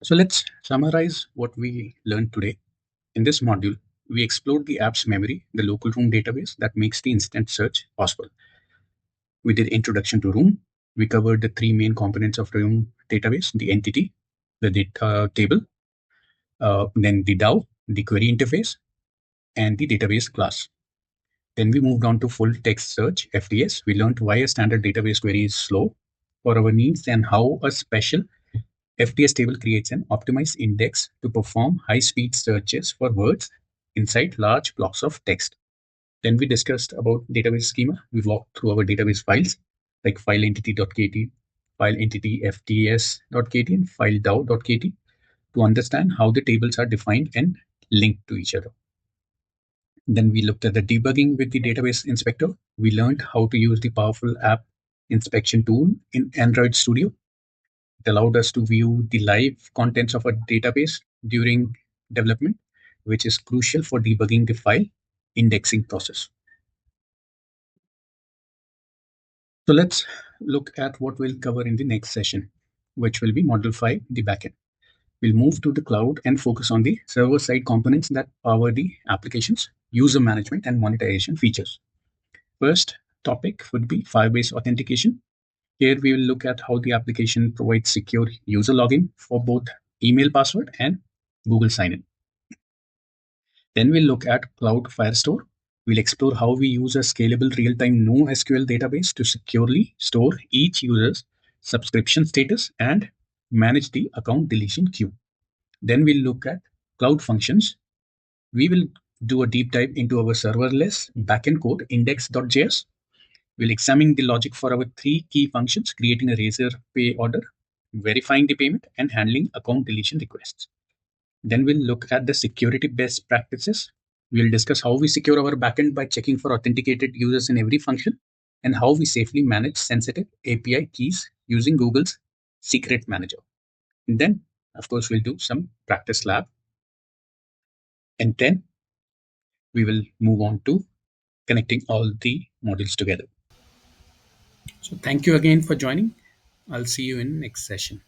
So let's summarize what we learned today. In this module, we explored the app's memory, the local room database that makes the instant search possible. We did introduction to room. We covered the three main components of room database: the entity, the data table, then the DAO, the query interface, and the database class. Then we moved on to full text search, FTS. We learned why a standard database query is slow for our needs and how a special FTS table creates an optimized index to perform high-speed searches for words inside large blocks of text. Then we discussed about database schema. We walked through our database files like file entity.kt, file entity fts.kt, and file DAO.kt to understand how the tables are defined and linked to each other. Then we looked at the debugging with the database inspector. We learned how to use the powerful app inspection tool in Android Studio. It allowed us to view the live contents of a database during development, which is crucial for debugging the file indexing process. So let's look at what we'll cover in the next session, which will be Module 5, the backend. We'll move to the cloud and focus on the server-side components that power the application's user management and monetization features. First topic would be Firebase authentication. Here we will look at how the application provides secure user login for both email password and Google sign-in. Then we'll look at Cloud Firestore. We'll explore how we use a scalable real-time NoSQL database to securely store each user's subscription status and manage the account deletion queue. Then we'll look at Cloud Functions. We will do a deep dive into our serverless backend code index.js. We'll examine the logic for our three key functions: creating a Razor Pay order, verifying the payment, and handling account deletion requests. Then we'll look at the security best practices. We'll discuss how we secure our backend by checking for authenticated users in every function and how we safely manage sensitive API keys using Google's Secret Manager. And then, of course, we'll do some practice lab. And then we will move on to connecting all the modules together. So thank you again for joining. I'll see you in next session.